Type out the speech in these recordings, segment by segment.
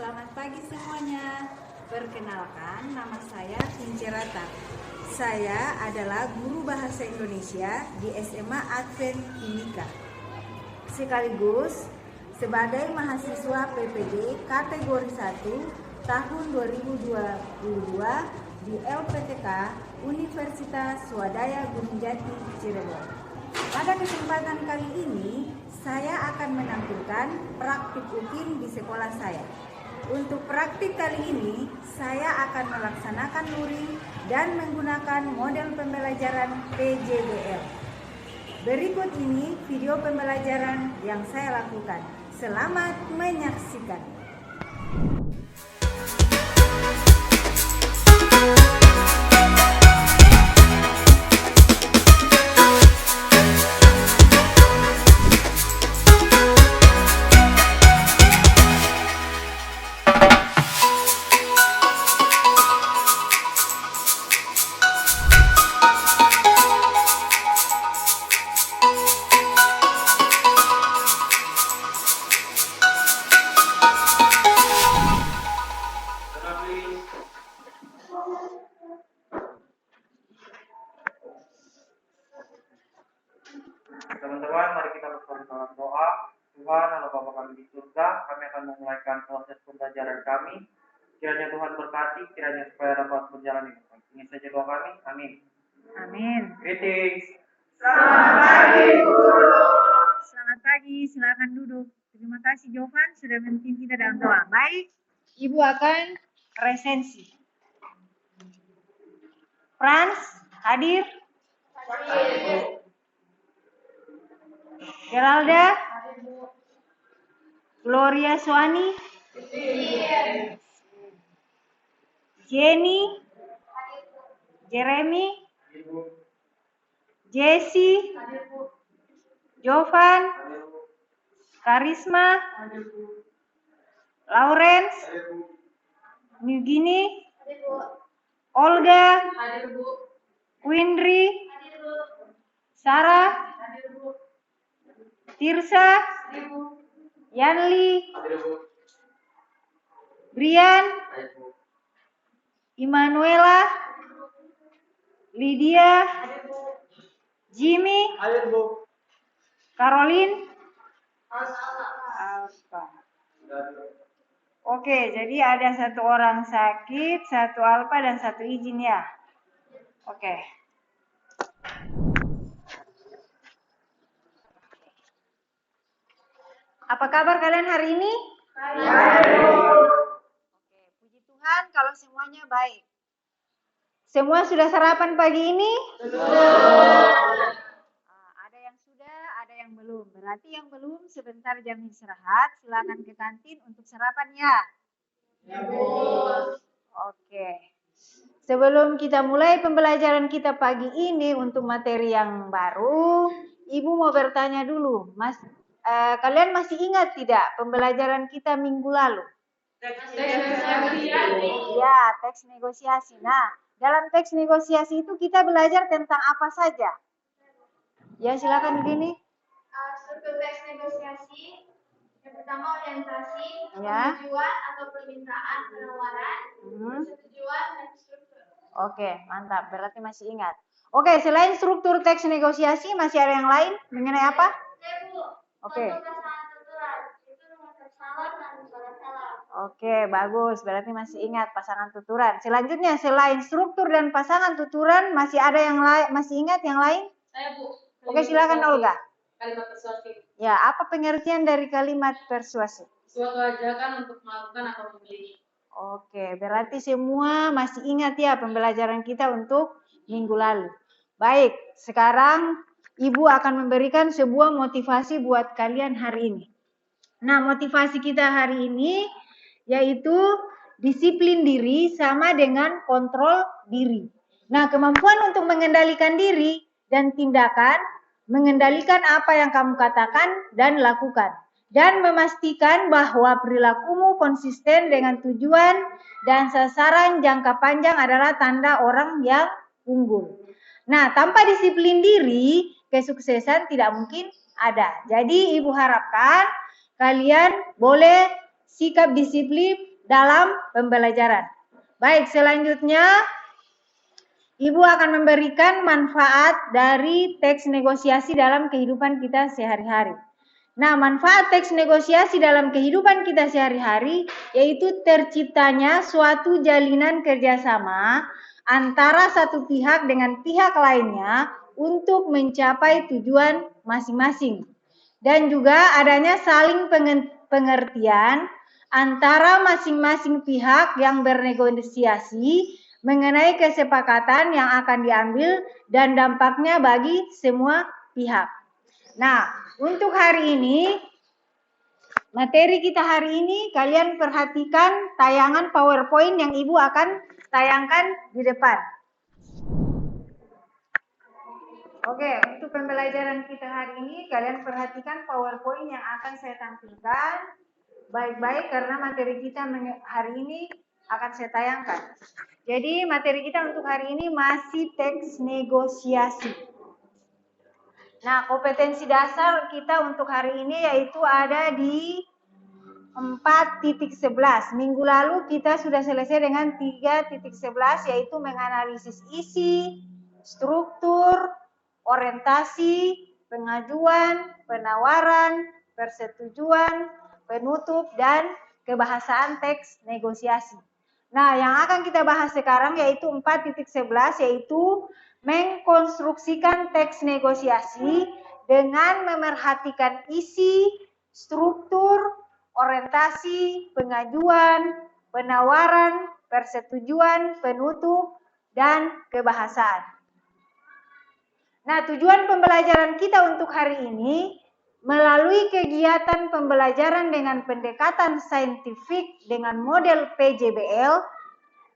selamat pagi semuanya. Perkenalkan, nama saya Kincerata. Saya adalah guru bahasa Indonesia di SMA Advent Timika. Sekaligus sebagai mahasiswa PPD kategori 1 tahun 2022 di LPTK Universitas Swadaya Gunung Jati, Cirebon. Pada kesempatan kali ini, saya akan menampilkan praktik UKIN di sekolah saya. Untuk praktik kali ini, saya akan melaksanakan luring dan menggunakan model pembelajaran PJBL. Berikut ini video pembelajaran yang saya lakukan. Selamat menyaksikan. Teman-teman, mari kita bersama dalam doa. Tuhan, Allah Bapa kami di surga, kami akan memulaikan proses pembelajaran kami. Kiranya Tuhan berkati, kiranya supaya dapat berjalan dengan baik. Ini saja doa kami. Amin. Amin. Greetings. Selamat pagi, guru. Selamat pagi, silakan duduk. Terima kasih Jovan sudah memimpin kita dalam doa. Baik, Ibu akan resensi. Frans, hadir. Geralda, Gloria Soani, Jenny, Jeremy, Jesse, Jovan, Karisma, Lawrence, Nugini, Olga, Quindri, Sarah, Tirsa, Yanli, Brian, Immanuela, Lydia, Jimmy, Caroline, Alfa. Oke, jadi ada satu orang sakit, satu Alfa dan satu izin ya. Oke. Apa kabar kalian hari ini? Oke, puji Tuhan kalau semuanya baik. Semua sudah sarapan pagi ini? Ada yang sudah, ada yang belum. Berarti yang belum sebentar jam istirahat, silakan ke kantin untuk sarapan ya. Oke. Sebelum kita mulai pembelajaran kita pagi ini untuk materi yang baru, Ibu mau bertanya dulu, Mas. Kalian masih ingat tidak pembelajaran kita minggu lalu? Teks negosiasi. Ya, teks negosiasi. Nah, dalam teks negosiasi itu kita belajar tentang apa saja? Ya, silakan begini. Struktur teks negosiasi. Yang pertama orientasi, Ya. tujuan atau permintaan penawaran, persetujuan dan struktur. Oke, mantap. Berarti masih ingat. Oke, selain struktur teks negosiasi, masih ada yang lain mengenai apa? Oke. Untuk pasangan tuturan, itu rumus salah dan salah. Oke, bagus. Berarti masih ingat pasangan tuturan. Selanjutnya, selain struktur dan pasangan tuturan, masih ada yang lain? Masih ingat yang lain? Saya, Bu. Oke, silakan Olga. Kalimat persuasif. Ya, apa pengertian dari kalimat persuasif? Suatu ajakan untuk melakukan atau memiliki. Oke, berarti semua masih ingat ya pembelajaran kita untuk minggu lalu. Baik, sekarang Ibu akan memberikan sebuah motivasi buat kalian hari ini. Nah, motivasi kita hari ini yaitu disiplin diri sama dengan kontrol diri. Nah, kemampuan untuk mengendalikan diri dan tindakan, mengendalikan apa yang kamu katakan dan lakukan. Dan memastikan bahwa perilakumu konsisten dengan tujuan dan sasaran jangka panjang adalah tanda orang yang unggul. Nah, tanpa disiplin diri, kesuksesan tidak mungkin ada. Jadi Ibu harapkan kalian boleh sikap disiplin dalam pembelajaran. Baik, selanjutnya Ibu akan memberikan manfaat dari teks negosiasi dalam kehidupan kita sehari-hari. Nah, manfaat teks negosiasi dalam kehidupan kita sehari-hari yaitu terciptanya suatu jalinan kerjasama antara satu pihak dengan pihak lainnya untuk mencapai tujuan masing-masing. Dan juga adanya saling pengertian antara masing-masing pihak yang bernegosiasi mengenai kesepakatan yang akan diambil dan dampaknya bagi semua pihak. Nah, untuk hari ini, materi kita hari ini, kalian perhatikan tayangan PowerPoint yang Ibu akan tayangkan di depan. Oke, untuk pembelajaran kita hari ini, kalian perhatikan PowerPoint yang akan saya tampilkan baik-baik karena materi kita hari ini akan saya tayangkan. Jadi materi kita untuk hari ini masih teks negosiasi. Nah, kompetensi dasar kita untuk hari ini yaitu ada di 4.11. Minggu lalu kita sudah selesai dengan 3.11 yaitu menganalisis isi, struktur, orientasi, pengajuan, penawaran, persetujuan, penutup, dan kebahasaan teks negosiasi. Nah, yang akan kita bahas sekarang yaitu 4.11 yaitu mengkonstruksikan teks negosiasi dengan memerhatikan isi, struktur, orientasi, pengajuan, penawaran, persetujuan, penutup, dan kebahasaan. Nah, tujuan pembelajaran kita untuk hari ini melalui kegiatan pembelajaran dengan pendekatan saintifik dengan model PJBL,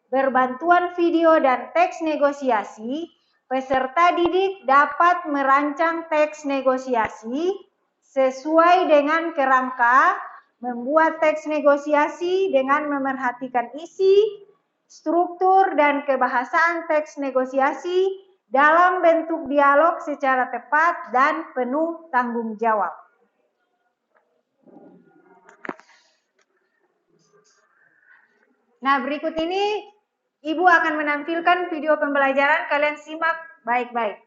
berbantuan video dan teks negosiasi, peserta didik dapat merancang teks negosiasi sesuai dengan kerangka membuat teks negosiasi dengan memerhatikan isi, struktur, dan kebahasaan teks negosiasi dalam bentuk dialog secara tepat dan penuh tanggung jawab. Nah, berikut ini Ibu akan menampilkan video pembelajaran, kalian simak baik-baik.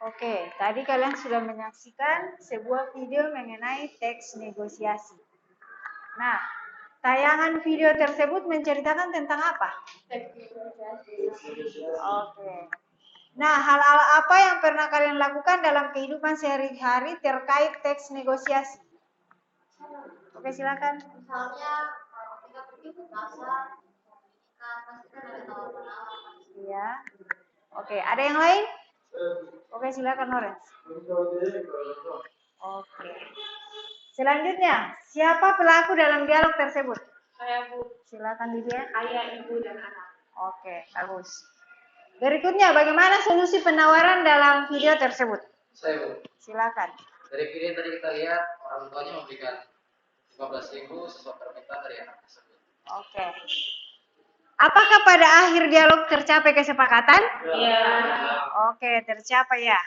Oke, tadi kalian sudah menyaksikan sebuah video mengenai teks negosiasi. Nah, tayangan video tersebut menceritakan tentang apa? Teks negosiasi. Oke. Nah, hal-hal apa yang pernah kalian lakukan dalam kehidupan sehari-hari terkait teks negosiasi? Oke, silakan. Misalnya kalau kita pergi ke pasar, kan pasti kan ada tawar-menawar. Iya. Oke, ada yang lain? Oke, silakan Lawrence. Oke. Selanjutnya, siapa pelaku dalam dialog tersebut? Saya Bu. Silakan Lydia. Ayah, ibu, dan anak. Oke, bagus. Berikutnya, bagaimana solusi penawaran dalam video tersebut? Saya Bu. Silakan. Dari video tadi kita lihat orang tuanya memberikan 15.000 sesuai permintaan dari anak tersebut. Oke. Apakah pada akhir dialog tercapai kesepakatan? Iya. Oke, tercapai ya.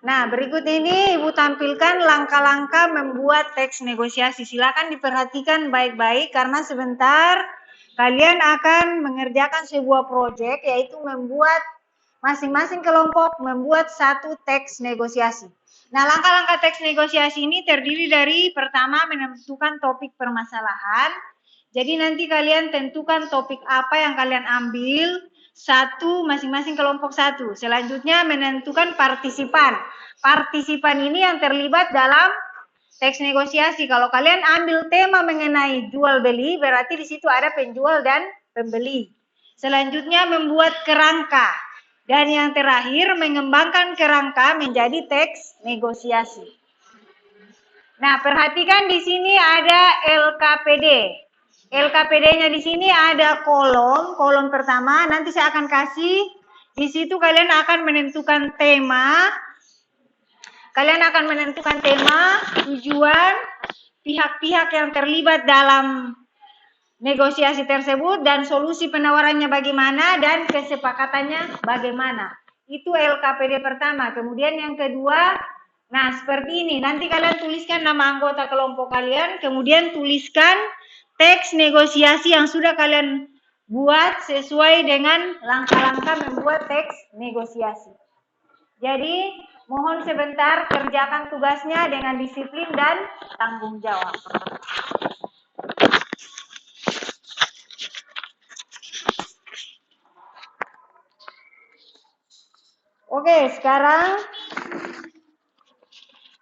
Nah, berikut ini Ibu tampilkan langkah-langkah membuat teks negosiasi. Silakan diperhatikan baik-baik karena sebentar kalian akan mengerjakan sebuah proyek, yaitu membuat masing-masing kelompok membuat satu teks negosiasi. Nah, langkah-langkah teks negosiasi ini terdiri dari pertama menentukan topik permasalahan. Jadi nanti kalian tentukan topik apa yang kalian ambil, satu masing-masing kelompok satu. Selanjutnya menentukan partisipan. Partisipan ini yang terlibat dalam teks negosiasi. Kalau kalian ambil tema mengenai jual beli, berarti di situ ada penjual dan pembeli. Selanjutnya membuat kerangka. Dan yang terakhir mengembangkan kerangka menjadi teks negosiasi. Nah, perhatikan di sini ada LKPD. LKPD-nya di sini ada kolom pertama. Nanti saya akan kasih, di situ kalian akan menentukan tema. Kalian akan menentukan tema, tujuan, pihak-pihak yang terlibat dalam negosiasi tersebut, dan solusi penawarannya bagaimana, dan kesepakatannya bagaimana. Itu LKPD pertama. Kemudian yang kedua, nah seperti ini. Nanti kalian tuliskan nama anggota kelompok kalian, kemudian tuliskan teks negosiasi yang sudah kalian buat sesuai dengan langkah-langkah membuat teks negosiasi. Jadi, mohon sebentar kerjakan tugasnya dengan disiplin dan tanggung jawab. Oke, sekarang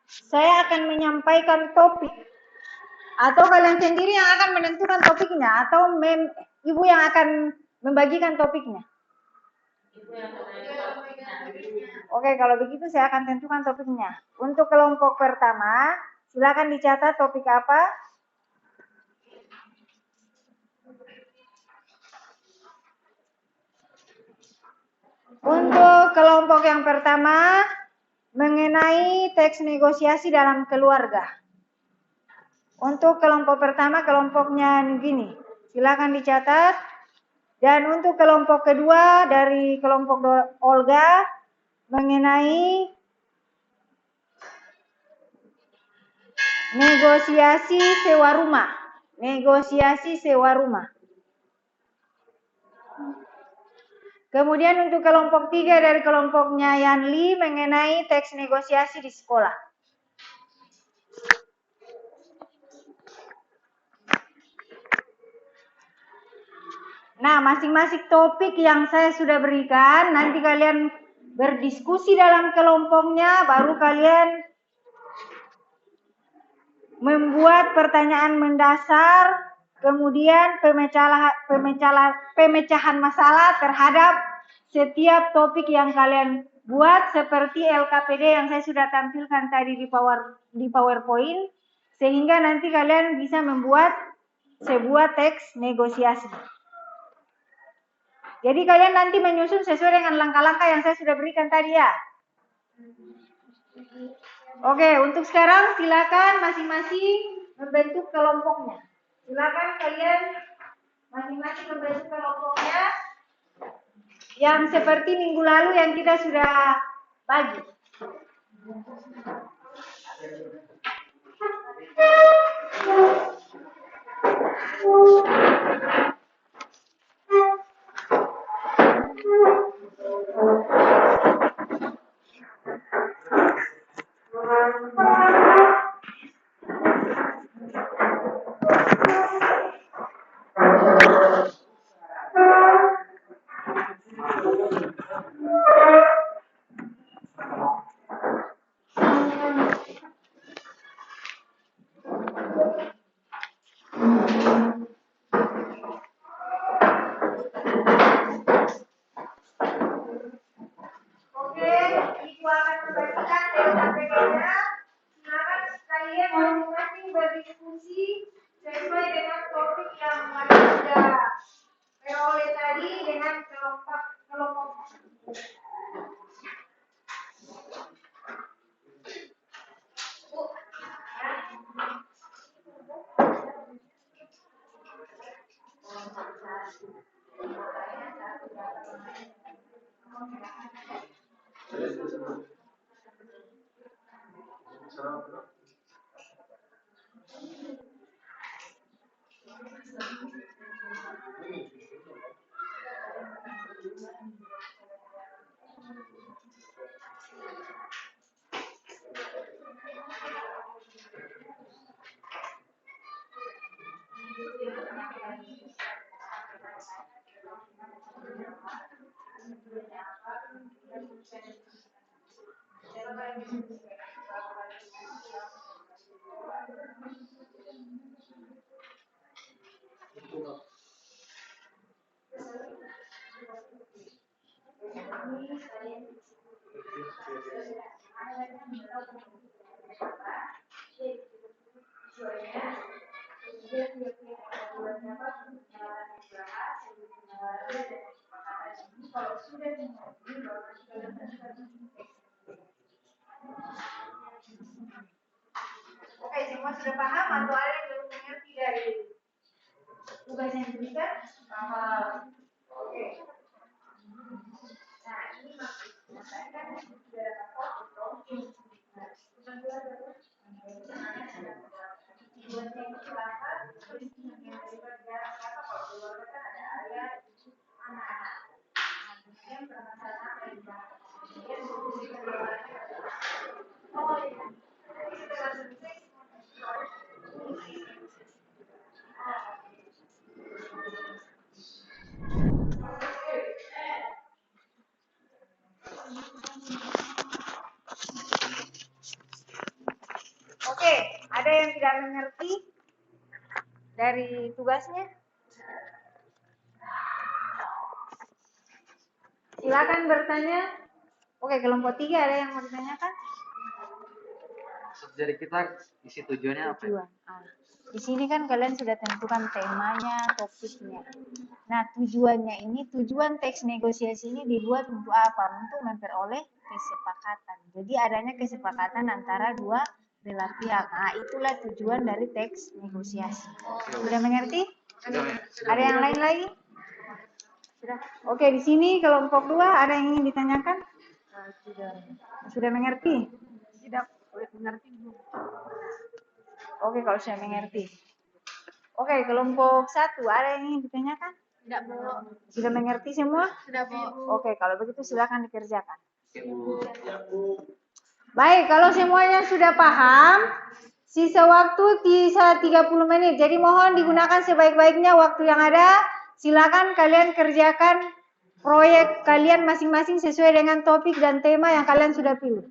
saya akan menyampaikan topik. Atau kalian sendiri yang akan menentukan topiknya, atau ibu yang akan membagikan topiknya? Oke, kalau begitu saya akan tentukan topiknya. Untuk kelompok pertama, silakan dicatat topik apa. Untuk kelompok yang pertama, mengenai teks negosiasi dalam keluarga. Untuk kelompok pertama, kelompoknya gini, silakan dicatat. Dan untuk kelompok kedua dari kelompok Olga, mengenai negosiasi sewa rumah. Negosiasi sewa rumah. Kemudian untuk kelompok 3 dari kelompoknya Yanli, mengenai teks negosiasi di sekolah. Nah, masing-masing topik yang saya sudah berikan, nanti kalian berdiskusi dalam kelompoknya, baru kalian membuat pertanyaan mendasar, kemudian pemecahan masalah terhadap setiap topik yang kalian buat, seperti LKPD yang saya sudah tampilkan tadi di PowerPoint, sehingga nanti kalian bisa membuat sebuah teks negosiasi. Jadi kalian nanti menyusun sesuai dengan langkah-langkah yang saya sudah berikan tadi ya. Oke, untuk sekarang silakan masing-masing membentuk kelompoknya. Silakan kalian masing-masing membentuk kelompoknya yang seperti minggu lalu yang kita sudah bagi. kelompok. Oke, semua sudah paham atau ada yang belum mengerti dari tugas yang diberikan? Paham. Oke. Nah, ini maksudnya saya kan sudah dapat foto. Oke, ada yang tidak mengerti dari tugasnya? Silakan bertanya. Oke, kelompok 3 ada yang mau ditanyakan? Maksud dari kita isi tujuannya apa? Tujuan. Di sini kan kalian sudah tentukan temanya, topiknya. Nah, tujuannya ini, tujuan teks negosiasi ini dibuat untuk apa? Untuk memperoleh kesepakatan. Jadi adanya kesepakatan antara dua belah pihak. Nah, itulah tujuan dari teks negosiasi. Sudah mengerti? Ada yang lain lagi? Sudah. Oke, di sini kelompok 2 ada yang ingin ditanyakan? Sudah mengerti? Tidak mengerti. Oke, kalau sudah mengerti. Oke, kelompok 1 ada yang ingin ditanyakan? Tidak, Bu. Sudah mengerti semua? Sudah, Bu. Oke, kalau begitu silakan dikerjakan. Baik, kalau semuanya sudah paham, sisa waktu sisa 30 menit. Jadi mohon digunakan sebaik-baiknya waktu yang ada. Silakan kalian kerjakan proyek kalian masing-masing sesuai dengan topik dan tema yang kalian sudah pilih.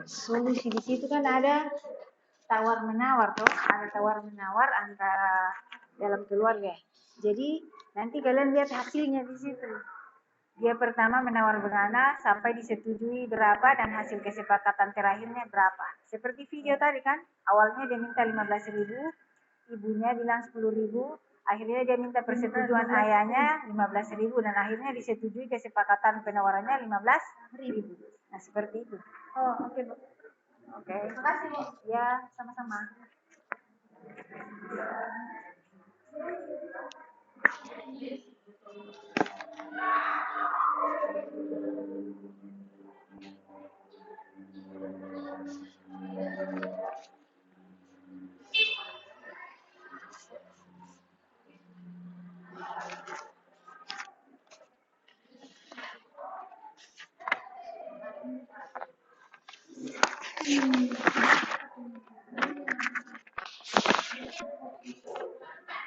Solusi di situ kan ada tawar menawar toh, ada tawar menawar antara dalam keluarga. Jadi nanti kalian lihat hasilnya di situ. Dia pertama menawar bagaimana sampai disetujui berapa dan hasil kesepakatan terakhirnya berapa. Seperti video tadi kan, awalnya dia minta 15.000, ibunya bilang 10.000, akhirnya dia minta persetujuan ayahnya 15.000 dan akhirnya disetujui kesepakatan penawarannya 15.000. Nah seperti itu. Oh, oke, Bu. Oke. Terima kasih, Bu. Ya sama-sama.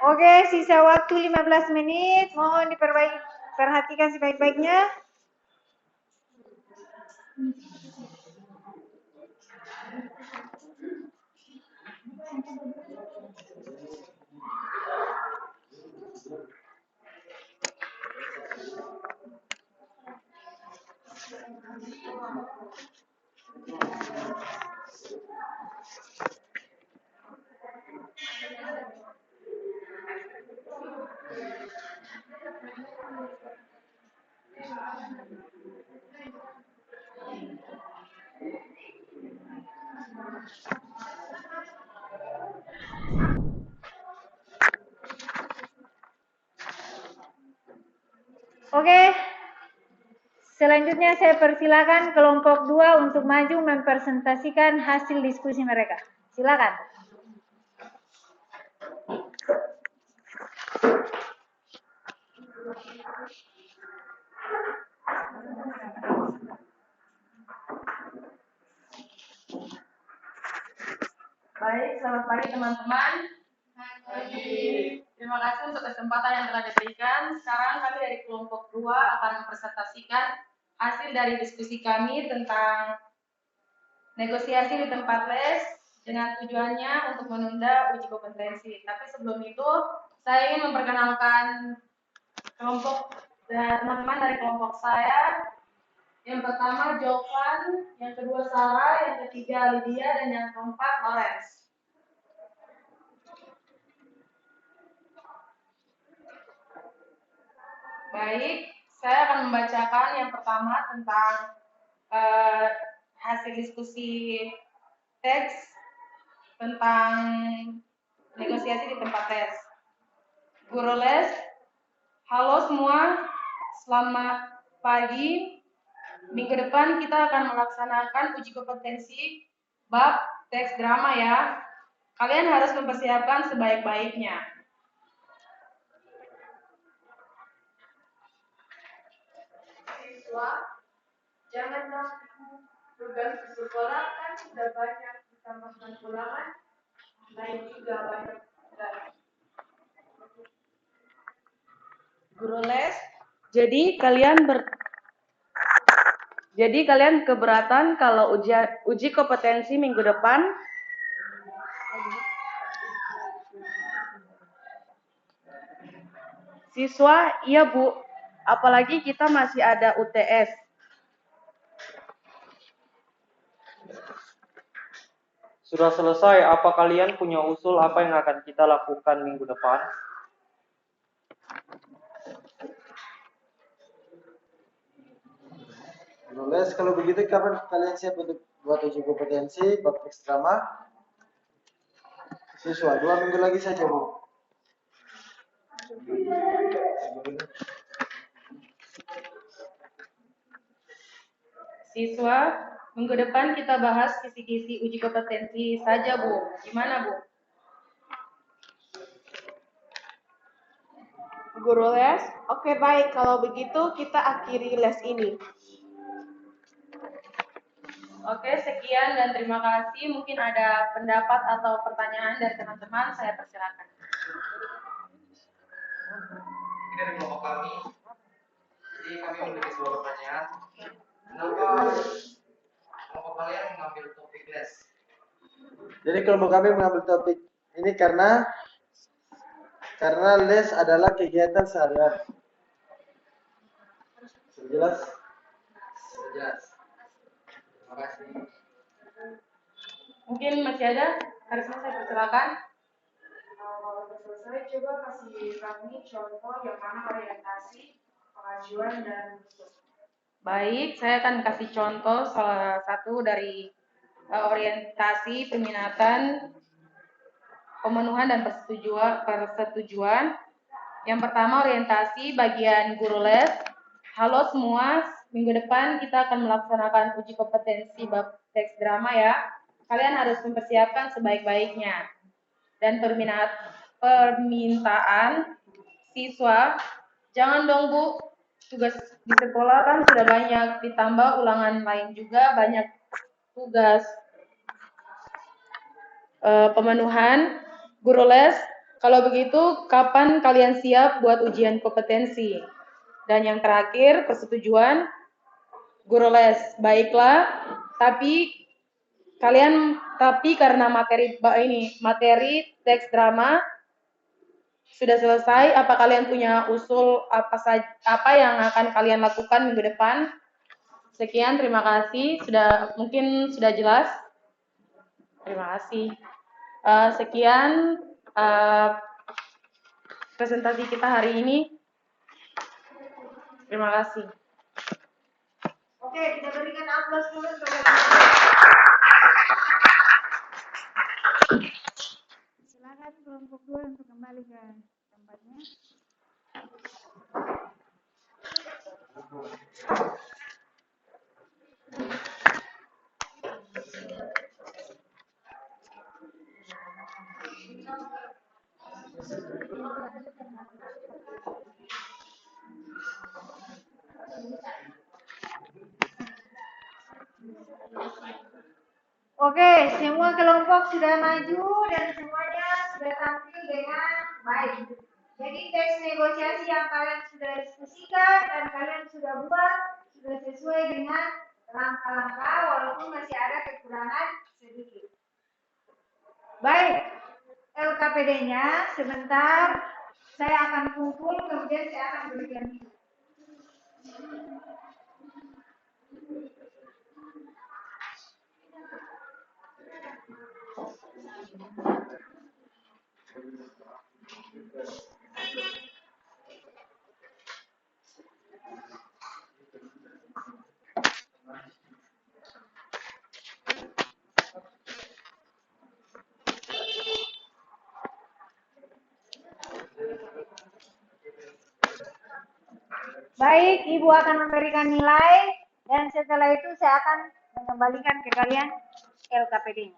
Oke, sisa waktu 15 menit. Mohon perhatikan sebaik-baiknya. Oke, selanjutnya saya persilakan kelompok 2 untuk maju mempresentasikan hasil diskusi mereka. Silakan. Baik, selamat pagi teman-teman. Terima kasih untuk kesempatan yang telah diberikan. Sekarang kami dari kelompok 2 akan mempresentasikan hasil dari diskusi kami tentang negosiasi di tempat les dengan tujuannya untuk menunda uji kompetensi. Tapi sebelum itu, saya ingin memperkenalkan kelompok teman-teman dari kelompok saya. Yang pertama Jovan, yang kedua Sarah, yang ketiga Lydia, dan yang keempat Lawrence. Baik, saya akan membacakan yang pertama tentang hasil diskusi teks tentang negosiasi di tempat les. Guru les, halo semua, selamat pagi. Minggu depan kita akan melaksanakan uji kompetensi bab teks drama ya. Kalian harus mempersiapkan sebaik-baiknya. Siswa, janganlah tugas di sekolah kan sudah banyak ditambahkan ulangan, lain juga banyak tugas. Guru les, jadi kalian keberatan kalau uji kompetensi minggu depan? Siswa, iya Bu. Apalagi kita masih ada UTS. Sudah selesai, apa kalian punya usul apa yang akan kita lakukan minggu depan? Nulis, kalau begitu kapan kalian siap untuk buat uji kompetensi bab teks drama? Siswa 2 minggu lagi saja, Bu. Siswa, minggu depan kita bahas kisi-kisi uji kompetensi saja, Bu. Gimana, Bu? Guru les, oke baik, kalau begitu kita akhiri les ini. Oke, sekian dan terima kasih. Mungkin ada pendapat atau pertanyaan dari teman-teman, saya persilakan. Dari kelompok kami, jadi kami memiliki sebuah pertanyaan. Kenapa kelompok kalian mengambil topik les? Jadi kelompok kami mengambil topik ini karena les adalah kegiatan sehari-hari. Jelas? Jelas. Terima kasih. Mungkin masih ada? Harusnya saya persilakan. Kalau selesai, coba kasih kami contoh yang mana orientasi, pengajuan, dan Baik, saya akan kasih contoh salah satu dari orientasi, peminatan, pemenuhan, dan persetujuan. Yang pertama orientasi bagian guru les. Halo semua, minggu depan kita akan melaksanakan uji kompetensi bab teks drama ya. Kalian harus mempersiapkan sebaik-baiknya. Dan permintaan siswa, jangan dong Bu, tugas di sekolah kan sudah banyak, ditambah ulangan lain juga banyak tugas. Pemenuhan guru les, kalau begitu kapan kalian siap buat ujian kompetensi? Dan yang terakhir persetujuan guru les, baiklah, tapi karena materi teks drama sudah selesai, apa kalian punya usul apa yang akan kalian lakukan minggu depan? Sekian, terima kasih. Mungkin sudah jelas. Terima kasih. Sekian presentasi kita hari ini. Terima kasih. Oke, kita berikan aplaus dulu untuk silakan kelompok 2 untuk kembali ke tempatnya. Oke, semua kelompok sudah maju dan semuanya sudah tampil dengan baik. Jadi teks negosiasi yang kalian sudah diskusikan dan kalian sudah buat sudah sesuai dengan langkah-langkah walaupun masih ada kekurangan sedikit. Baik, LKPD-nya sebentar saya akan kumpul kemudian saya akan berikan. Baik, Ibu akan memberikan nilai dan setelah itu saya akan mengembalikan ke kalian LKPD-nya.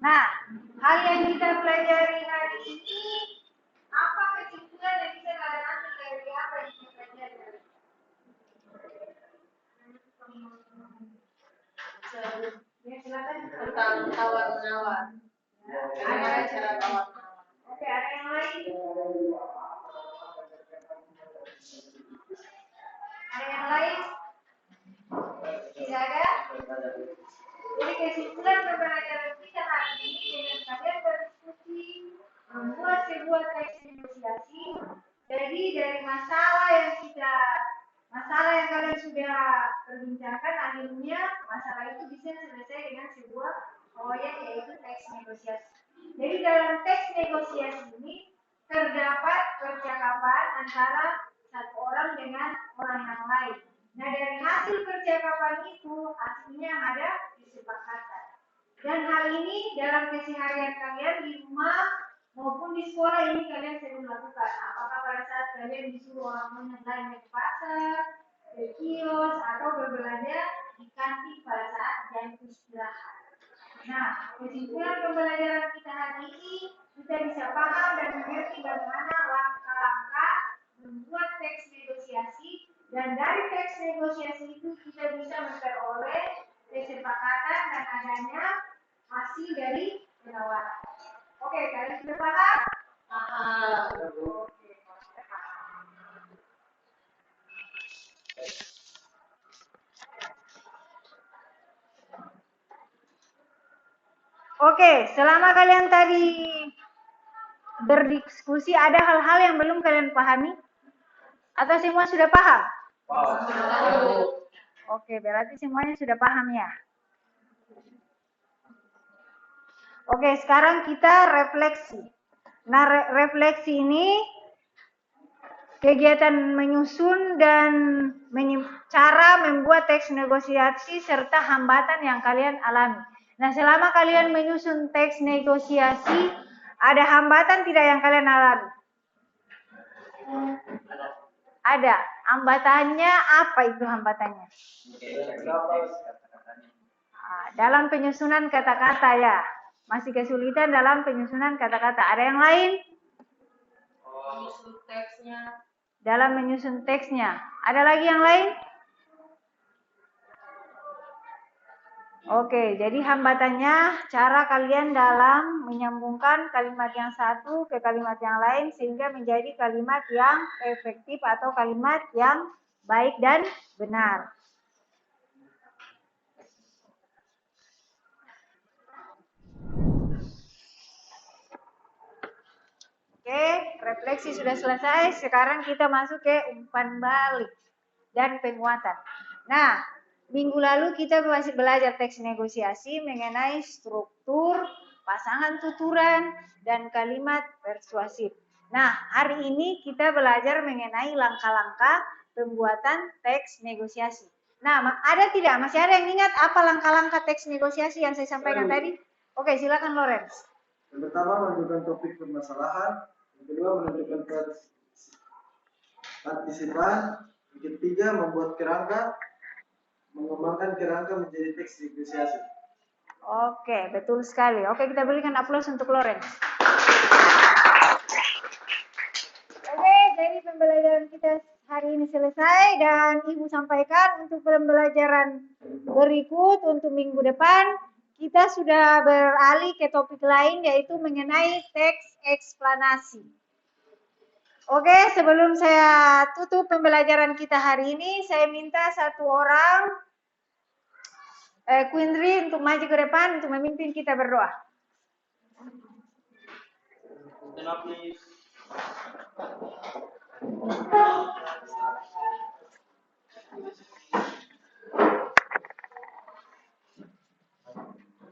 Nah, hal yang kita pelajari hari ini, apa kesimpulan yang bisa kalian ambil dari apa yang kita pelajari hari ini? Ya, silakan. tentang tawar menawar. Bagaimana cara tawar menawar? Oke, ada yang lain? Ada yang lain? Tidak ada? Jadi kesimpulan pembelajaran kita hari ini dengan kalian berdiskusi membuat sebuah teks negosiasi. Jadi dari masalah yang kalian sudah perbincangkan, akhirnya masalah itu bisa selesai dengan sebuah proyek yaitu teks negosiasi. Jadi dalam teks negosiasi ini terdapat percakapan antara satu orang dengan orang yang lain. Nah, dari hasil percakapan itu hasilnya ada kesepakatan. Dan hal ini dalam keseharian kalian di rumah maupun di sekolah ini kalian sering lakukan. Apakah pada saat kalian disuruh orang belanja ke pasar, ke kios, atau berbelanja di kantin pada saat jam istirahat. Nah, kesimpulan pembelajaran kita hari ini, kita bisa paham dan mengerti bagaimana langkah-langkah membuat teks negosiasi, dan dari teks negosiasi itu kita bisa memperoleh kesepakatan dan adanya hasil dari penawaran. Oke, kalian sudah paham? Oke, Oke, selama kalian tadi berdiskusi, ada hal-hal yang belum kalian pahami? Atau semua sudah paham? Oke, berarti semuanya sudah paham ya? Oke, sekarang kita refleksi. Nah, refleksi ini kegiatan menyusun dan cara membuat teks negosiasi serta hambatan yang kalian alami. Nah, selama kalian menyusun teks negosiasi, ada hambatan tidak yang kalian alami? Ada. Hambatannya apa itu hambatannya? Dalam penyusunan kata-kata ya. Masih kesulitan dalam penyusunan kata-kata. Ada yang lain? Menyusun teksnya. Dalam menyusun teksnya. Ada lagi yang lain? Oke, jadi hambatannya cara kalian dalam menyambungkan kalimat yang satu ke kalimat yang lain sehingga menjadi kalimat yang efektif atau kalimat yang baik dan benar. Oke, refleksi sudah selesai. Sekarang kita masuk ke umpan balik dan penguatan. Nah, minggu lalu kita masih belajar teks negosiasi mengenai struktur, pasangan tuturan, dan kalimat persuasif. Nah, hari ini kita belajar mengenai langkah-langkah pembuatan teks negosiasi. Nah, ada tidak? Masih ada yang ingat apa langkah-langkah teks negosiasi yang saya sampaikan tadi? Oke, silakan Lorenz. Yang pertama menentukan topik permasalahan, yang kedua menentukan partisipan, yang ketiga membuat kerangka, mengembangkan kerangka menjadi teks negosiasi. Oke, betul sekali. Oke, kita berikan aplaus untuk Lorenz. Oke, jadi pembelajaran kita hari ini selesai dan Ibu sampaikan untuk pembelajaran berikut untuk minggu depan kita sudah beralih ke topik lain yaitu mengenai teks eksplanasi. Oke, sebelum saya tutup pembelajaran kita hari ini, saya minta satu orang Quindri untuk maju ke depan untuk memimpin kita berdoa.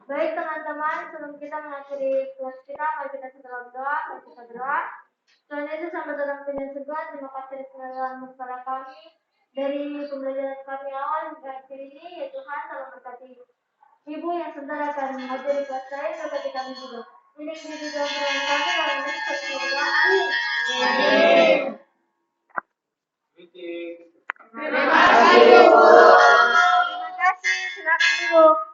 Baik teman-teman, sebelum kita mengakhiri kelas kita, mari kita segera berdoa, mari kita berdoa. Tuhan Yesus yang berdalam dengan surga, terima kasih atas kepada kami dari pembelajaran kami awal hingga akhir ini, ya Tuhan, tolong berkati Ibu yang sebentar akan mengajari kelas lain, berkati kami juga. Ini di dalam peran kami, dalam ini kita berdoa. Amin. Terima kasih, Ibu. Terima kasih, silakan Ibu.